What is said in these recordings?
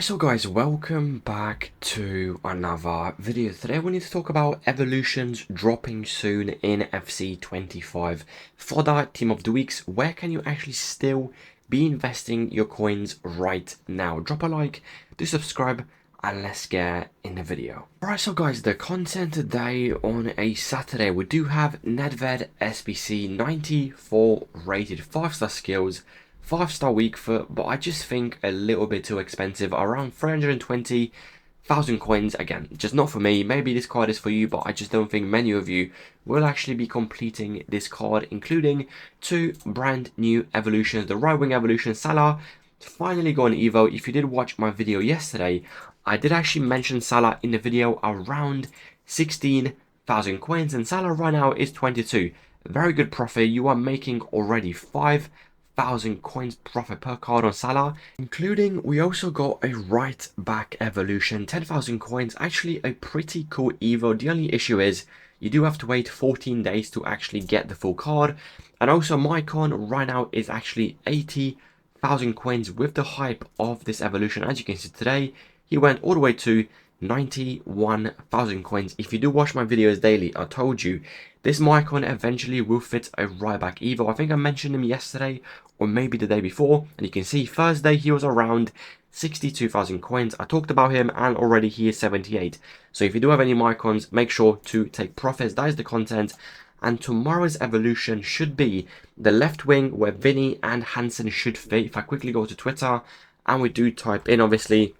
Alright, so guys, welcome back to another video. Today we need to talk about evolutions dropping soon in FC25. Fodder, team of the weeks, where can you actually still be investing your coins right now? Drop a like, do subscribe, and let's get in the video. Alright, so guys, the content today on a Saturday, we do have Nedved SBC 94 rated 5-star skills, 5-star weak foot, but I just think a little bit too expensive, around 320,000 coins. Again, just not for me. Maybe this card is for you, but I just don't think many of you will actually be completing this card, including two brand new evolutions. The right wing evolution, Salah, finally got an Evo. If you did watch my video yesterday, I did actually mention Salah in the video around 16,000 coins, and Salah right now is 22. Very good profit. You are making already 5,000 coins profit per card on Salah, including we also got a right back evolution, 10,000 coins, actually a pretty cool Evo. The only issue is you do have to wait 14 days to actually get the full card, and also my con right now is actually 80,000 coins with the hype of this evolution. As you can see today, he went all the way to 91,000 coins. If you do watch my videos daily, I told you this Mycon eventually will fit a right back Evo. I think I mentioned him yesterday or maybe the day before, and you can see Thursday he was around 62,000 coins. I talked about him and already he is 78. So if you do have any Mycons, make sure to take profits. That is the content. And tomorrow's evolution should be the left wing where Vinny and Hansen should fit. If I quickly go to Twitter and we do type in obviously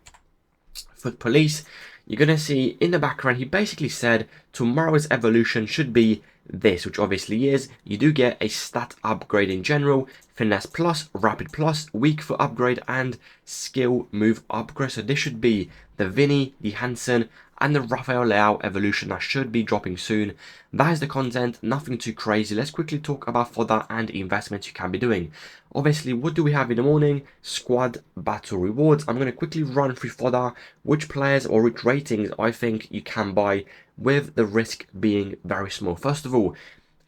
Foot Police, you're going to see in the background he basically said tomorrow's evolution should be this, which obviously is. You do get a stat upgrade in general, finesse plus, rapid plus, weak foot upgrade, and skill move upgrade. So this should be the Vinny, the Hansen, and the Rafael Leao evolution that should be dropping soon. That is the content, nothing too crazy. Let's quickly talk about fodder and investments you can be doing. Obviously, what do we have in the morning? Squad battle rewards. I'm going to quickly run through fodder, which players or which ratings I think you can buy with the risk being very small. First of all,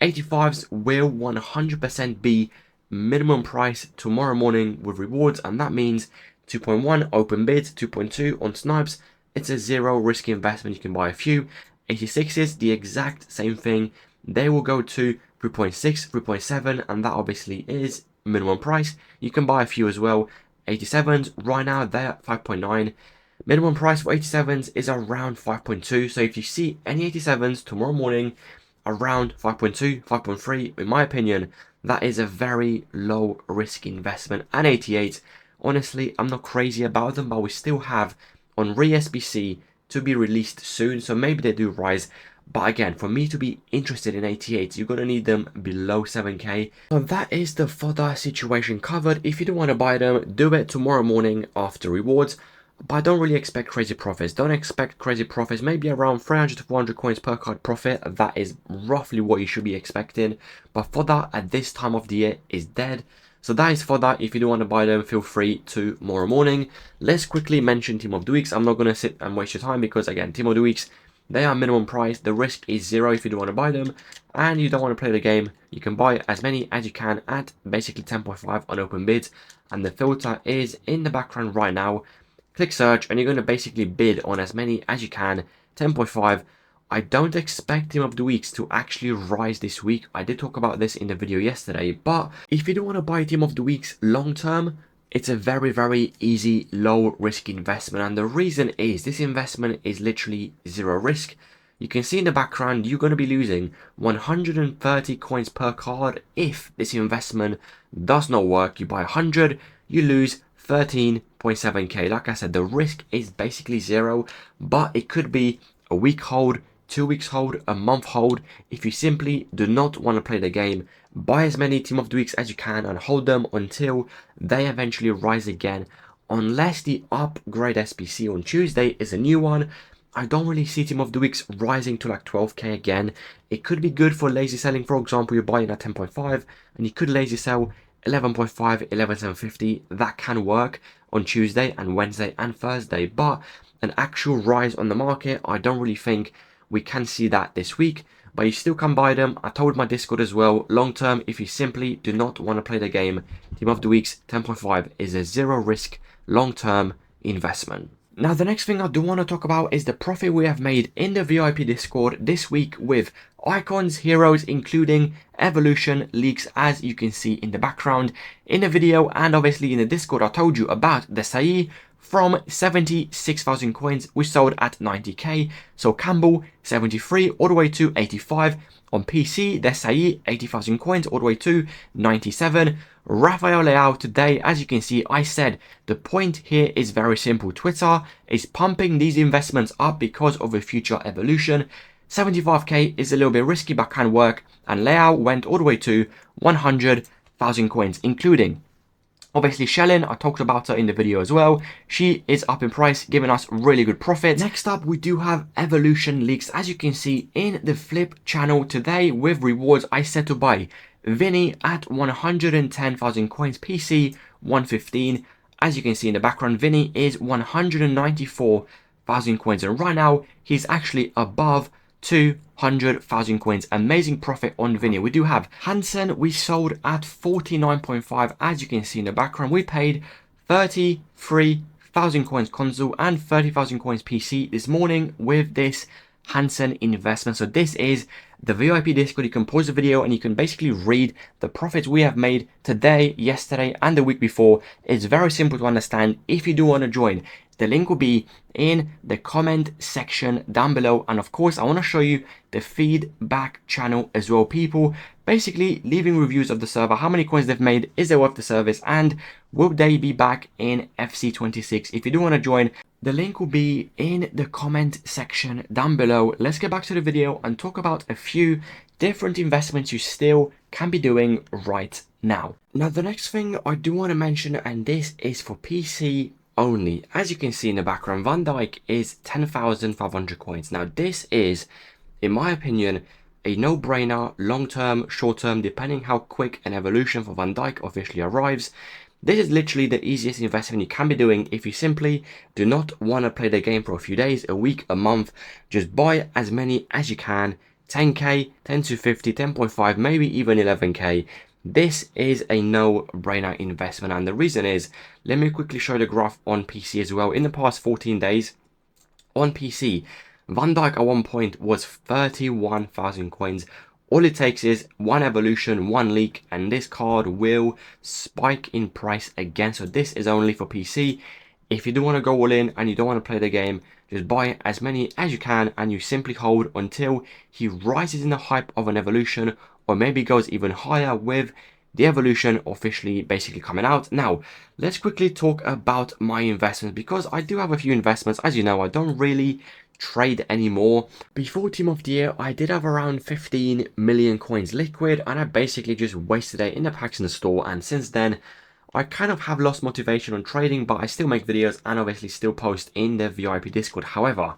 85s will 100% be minimum price tomorrow morning with rewards, and that means 2.1 open bids, 2.2 on snipes. It's a zero risk investment. You can buy a few. 86s, the exact same thing. They will go to 3.6, 3.7, and that obviously is minimum price. You can buy a few as well. 87s, right now they're at 5.9. Minimum price for 87s is around 5.2. So if you see any 87s tomorrow morning around 5.2, 5.3, in my opinion, that is a very low risk investment. And 88, honestly, I'm not crazy about them, but we still have on re-SBC to be released soon, so maybe they do rise. But again, for me to be interested in 88, you're going to need them below 7k. So that is the fodder situation covered. If you don't want to buy them, do it tomorrow morning after rewards. But I don't really expect crazy profits. Don't expect crazy profits. Maybe around 300 to 400 coins per card profit. That is roughly what you should be expecting. But fodder at this time of the year is dead. So that is fodder. If you do want to buy them, feel free to tomorrow morning. Let's quickly mention Team of the Weeks. I'm not going to sit and waste your time because, again, Team of the Weeks, they are minimum price. The risk is zero if you do want to buy them. And you don't want to play the game, you can buy as many as you can at basically 10.5 on open bids. And the filter is in the background right now. Click search and you're going to basically bid on as many as you can. 10.5. I don't expect Team of the Weeks to actually rise this week. I did talk about this in the video yesterday, but if you don't want to buy Team of the Weeks long term, it's a very, very easy, low risk investment. And the reason is this investment is literally zero risk. You can see in the background, you're going to be losing 130 coins per card. If this investment does not work, you buy 100, you lose 13.7k. Like I said, the risk is basically zero, but it could be a week hold, 2 weeks hold, a month hold. If you simply do not want to play the game, buy as many Team of the Weeks as you can and hold them until they eventually rise again. Unless the upgrade SBC on Tuesday is a new one, I don't really see Team of the Weeks rising to like 12k again. It could be good for lazy selling. For example, you're buying at 10.5 and you could lazy sell 11.5, 11,750. That can work on Tuesday and Wednesday and Thursday, but an actual rise on the market, I don't really think we can see that this week. But you still can buy them. I told my Discord as well, long term, if you simply do not want to play the game, Team of the Weeks 10.5 is a zero risk long term investment. Now, the next thing I do want to talk about is the profit we have made in the VIP Discord this week with icons, heroes, including evolution leaks, as you can see in the background in the video. And obviously in the Discord, I told you about the Saï from 76,000 coins, we sold at 90k. So Campbell, 73 all the way to 85. On PC, the Saï, 80,000 coins all the way to 97. Rafael Leao today, as you can see, I said the point here is very simple. Twitter is pumping these investments up because of a future evolution. 75k is a little bit risky but can work, and Leao went all the way to 100,000 coins, including obviously Shellen. I talked about her in the video as well. She is up in price, giving us really good profit. Next up, we do have evolution leaks, as you can see in the flip channel today with rewards. I set to buy Vinny at 110,000 coins, PC 115. As you can see in the background, Vinny is 194,000 coins, and right now he's actually above 200,000 coins. Amazing profit on Vinny. We do have Hansen. We sold at 49.5. As you can see in the background, we paid 33,000 coins console and 30,000 coins PC this morning with this Hansen investment. So this is the VIP Discord. You can pause the video and you can basically read the profits we have made today, yesterday, and the week before. It's very simple to understand. If you do want to join, the link will be in the comment section down below. And of course, I want to show you the feedback channel as well. People basically leaving reviews of the server, how many coins they've made, is it worth the service, and will they be back in FC26? If you do want to join, the link will be in the comment section down below. Let's get back to the video and talk about a few different investments you still can be doing right now. Now, the next thing I do want to mention, and this is for PC only. As you can see in the background, Van Dijk is 10,500 coins. Now, this is, in my opinion, a no-brainer, long-term, short-term, depending how quick an evolution for Van Dijk officially arrives. This is literally the easiest investment you can be doing if you simply do not want to play the game for a few days, a week, a month. Just buy as many as you can. 10k, 10 to 50, 10.5, maybe even 11k. This is a no-brainer investment, and the reason is, let me quickly show the graph on PC as well. In the past 14 days on PC, Van Dijk at one point was 31,000 coins. All it takes is one evolution, one leak, and this card will spike in price again. So this is only for PC. If you do want to go all in and you don't want to play the game, just buy as many as you can and you simply hold until he rises in the hype of an evolution, or maybe goes even higher with the evolution officially basically coming out. Now, let's quickly talk about my investments, because I do have a few investments. As you know, I don't really trade anymore. Before Team of the Year, I did have around 15 million coins liquid, and I basically just wasted it in the packs in the store. And since then, I kind of have lost motivation on trading, but I still make videos and obviously still post in the VIP Discord. However,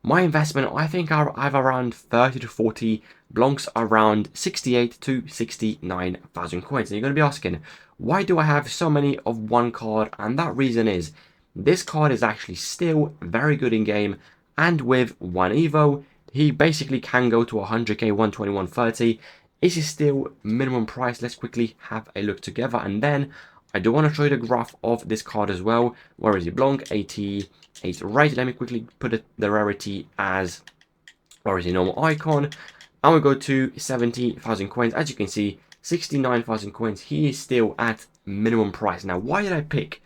my investment, I think I have around 30 to 40 Blancs, around 68 to 69,000 coins. And you're going to be asking, why do I have so many of one card? And that reason is, this card is actually still very good in game, and with one Evo, he basically can go to 100k, 120, 130. This is still minimum price. Let's quickly have a look together, and then I do want to show you the graph of this card as well. Where is it? Blanc 88, right? Let me quickly put the rarity as, where is the normal icon? And we go to 70,000 coins. As you can see, 69,000 coins. He is still at minimum price. Now, why did I pick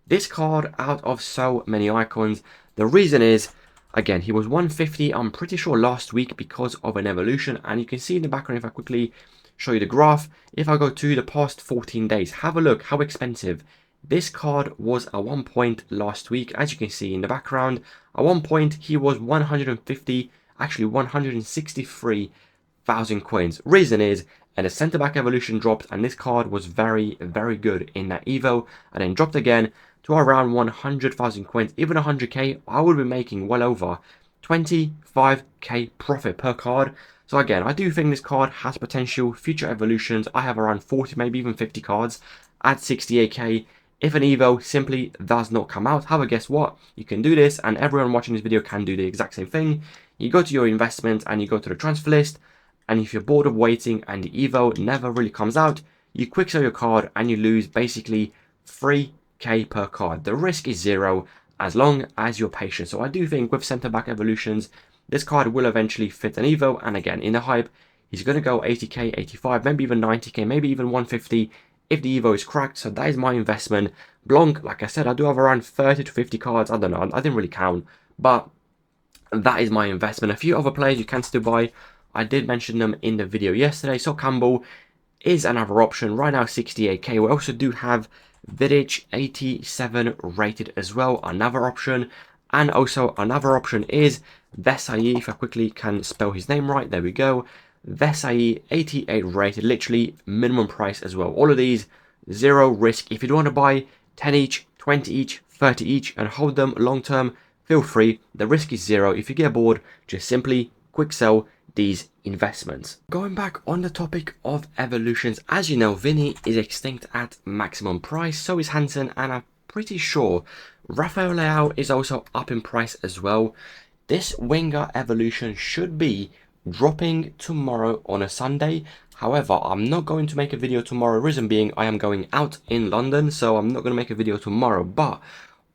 this card out of so many icons? The reason is, again, he was 150, I'm pretty sure, last week because of an evolution. And you can see in the background, if I quickly show you the graph, if I go to the past 14 days, have a look how expensive this card was at one point last week. As you can see in the background, at one point he was 150, actually 163,000 coins. Reason is, and the centre back evolution dropped, and this card was very, very good in that Evo, and then dropped again to around 100,000 coins. Even 100k, I would be making well over 25k profit per card. So again, I do think this card has potential. Future evolutions, I have around 40, maybe even 50 cards at 68k. If an Evo simply does not come out, however, guess what? You can do this, and everyone watching this video can do the exact same thing. You go to your investments and you go to the transfer list, and if you're bored of waiting and the Evo never really comes out, you quick sell your card and you lose basically 3k per card. The risk is zero, as long as you're patient. So I do think with centre-back evolutions, this card will eventually fit an Evo, and again, in the hype, he's going to go 80k, 85, maybe even 90k, maybe even 150 if the Evo is cracked. So that is my investment. Blanc, like I said, I do have around 30 to 50 cards. I don't know, I didn't really count, but that is my investment. A few other players you can still buy. I did mention them in the video yesterday. So Campbell is another option. Right now, 68k. We also do have Vidic, 87 rated as well. Another option. And also another option is Vesai, if I quickly can spell his name right. There we go. Vesai, 88 rated. Literally minimum price as well. All of these, zero risk. If you do want to buy 10 each, 20 each, 30 each, and hold them long term, feel free. The risk is zero. If you get bored, just simply quick sell these investments. Going back on the topic of evolutions, as you know, Vinny is extinct at maximum price, so is Hansen, and I'm pretty sure Rafael Leao is also up in price as well. This winger evolution should be dropping tomorrow on a Sunday. However, I'm not going to make a video tomorrow, reason being I am going out in London, so I'm not going to make a video tomorrow. But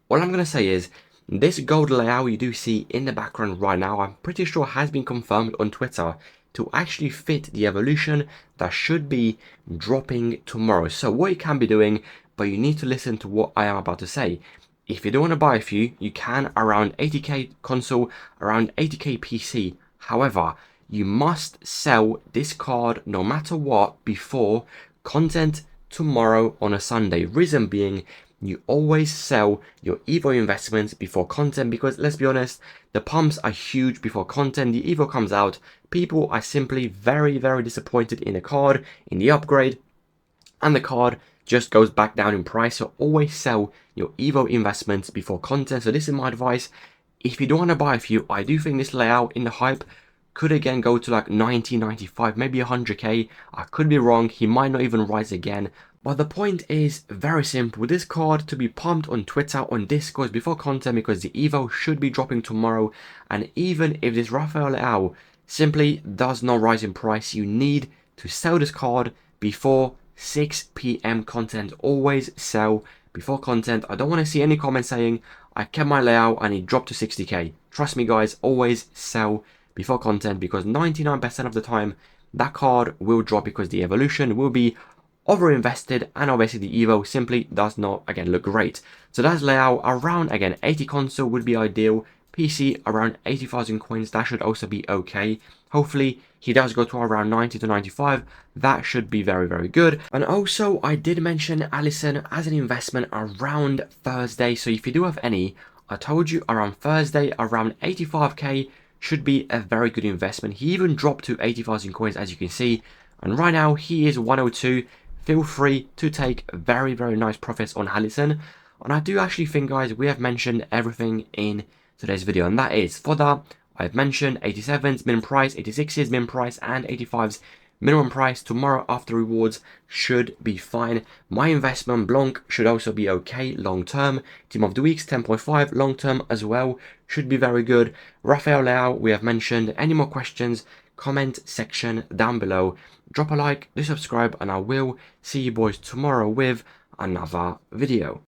all I'm going to say is, this gold layout you do see in the background right now, I'm pretty sure has been confirmed on Twitter to actually fit the evolution that should be dropping tomorrow. So what you can be doing, but you need to listen to what I am about to say. If you don't want to buy a few, you can around 80k console, around 80k PC. However, you must sell this card no matter what before content tomorrow on a Sunday. Reason being, you always sell your Evo investments before content, because let's be honest, the pumps are huge before content. The Evo comes out, people are simply very, very disappointed in the card, in the upgrade, and the card just goes back down in price. So always sell your Evo investments before content. So this is my advice. If you don't want to buy a few, I do think this layout in the hype could again go to like 90, 95, maybe 100k. I could be wrong. He might not even rise again. But the point is very simple. This card to be pumped on Twitter, on Discord before content, because the Evo should be dropping tomorrow. And even if this Rafael Leao simply does not rise in price, you need to sell this card before 6 PM content. Always sell before content. I don't want to see any comments saying I kept my layout and it dropped to 60k. Trust me guys, always sell before content, because 99% of the time that card will drop, because the evolution will be over-invested, and obviously the Evo simply does not again look great. So that's layout. Around again 80 console would be ideal. PC around 80,000 coins, that should also be okay. Hopefully he does go to around 90 to 95. That should be very, very good. And also I did mention Alisson as an investment around Thursday. So if you do have any, I told you around Thursday around 85k should be a very good investment. He even dropped to 80,000 coins, as you can see, and right now he is 102. Feel free to take very, very nice profits on Alisson. And I do actually think, guys, we have mentioned everything in today's video, and that is Fodder. I've mentioned 87's minimum price, 86's minimum price, and 85's minimum price. Tomorrow after rewards should be fine. My investment Blanc should also be okay long term. Team of the weeks 10.5 long term as well, should be very good. Rafael Leao we have mentioned. Any more questions, comment section down below. Drop a like, do subscribe, and I will see you boys tomorrow with another video.